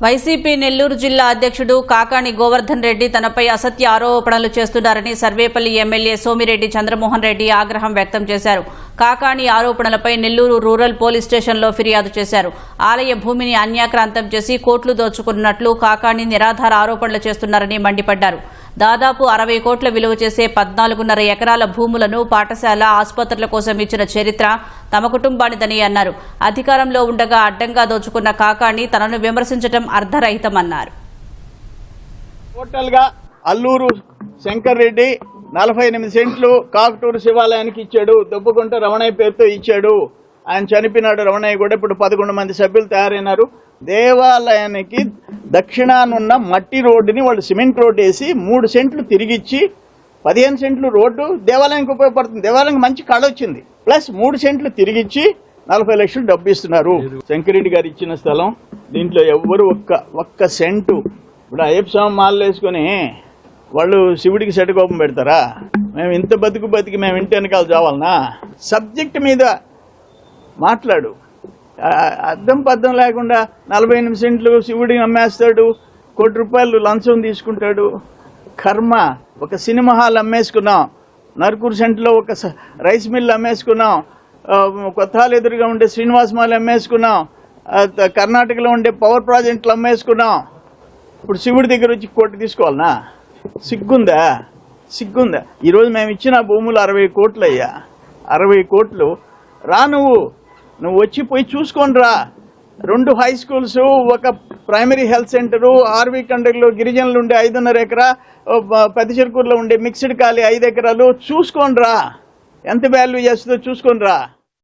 YCP Nellore జిల్లా అధ్యక్షుడు కాకాణి గోవర్ధన్ రెడ్డి తనపై అసత్య ఆరోపణలు చేస్తున్నారని సర్వేపల్లి ఎమ్మెల్యే సోమిరెడ్డి చంద్రమోహన్ రెడ్డి ఆగ్రహం వ్యక్తం చేశారు. కాకాణి ఆరోపణలపై నెల్లూరు రూరల్ పోలీస్ స్టేషన్లో ఫిర్యాదు చేశారు. ఆలయ భూమిని అన్యాక్రాంతం చేసి కోట్లు దోచుకున్నట్లు కాకాణి నిరాధార ఆరోపణలు చేస్తున్నారని మండిపడ్డారు. దాదాపు 60 కోట్ల విలువ చేసే 14.5 ఎకరాల భూములను పాఠశాల, ఆసుపత్రుల కోసం ఇచ్చిన చరిత్ర తమ కుటుంబానిదని అన్నారు. అధికారంలో ఉండగా అడ్డంగా దోచుకున్న కాకాణి తనను విమర్శించడం అర్ధరహితమన్నారు. టోటల్గా అల్లూరు శంకర్ రెడ్డి 48 సెంట్లు కాకటూరు శివాలయానికి ఇచ్చాడు. దుబ్బగుంట రమణయ్య పేరుతో ఇచ్చాడు. ఆయన చనిపోయినాడు. రమణయ్య కూడా ఇప్పుడు 11 మంది సభ్యులు తయారైనారు. దేవాలయానికి దక్షిణానున్న మట్టి రోడ్డుని వాళ్ళు సిమెంట్ రోడ్డు వేసి 3 సెంట్లు తిరిగిచ్చి 15 సెంట్లు రోడ్డు దేవాలయానికి ఉపయోగపడుతుంది. దేవాలయానికి మంచి కళ వచ్చింది. ప్లస్ 3 సెంట్లు తిరిగిచ్చి 40 లక్షలు డబ్బు ఇస్తున్నారు. శంకరెడ్డి గారు ఇచ్చిన స్థలం. దీంట్లో ఎవ్వరు ఒక్క సెంటు ఇప్పుడు అయ్యప్ప స్వామి మాలలు వేసుకొని వాళ్ళు శివుడికి సెటకోపం పెడతారా? మేము ఇంత బతికి మేము ఇంటి వెనకాల చావాలనా? సబ్జెక్ట్ మీద మాట్లాడు. అద్దం పద్దం లేకుండా 48 సెంట్లు శివుడిని అమ్మేస్తాడు. ₹1 కోటి లంచం తీసుకుంటాడు. కర్మ. ఒక సినిమా హాల్ అమ్మేసుకున్నాం. నరుకూరు సెంట్లో ఒక రైస్ మిల్ అమ్మేసుకున్నాం. కొత్త ఎదురుగా ఉండే శ్రీనివాస్ మాల్ అమ్మేసుకున్నాం. కర్ణాటకలో ఉండే పవర్ ప్రాజెక్టులు అమ్మేసుకున్నాం. ఇప్పుడు శివుడి దగ్గర వచ్చి కోటి తీసుకోవాలనా? సిగ్గుందా? ఈరోజు మేము ఇచ్చిన భూములు 60 కోట్లు అయ్యా. 60 కోట్లు రా, నువ్వు వచ్చి పోయి చూసుకొని రా. 2 హై స్కూల్స్, ఒక ప్రైమరీ హెల్త్ సెంటరు, ఆర్వీ కండక్లో గిరిజనులు ఉండే 5.5 ఎకరా, పెద్ద చెరుకూరులో ఉండే మిక్స్డ్ ఖాళీ 5 ఎకరాలు చూసుకొని రా. ఎంత వాల్యూ చేస్తుందో చూసుకొని రా.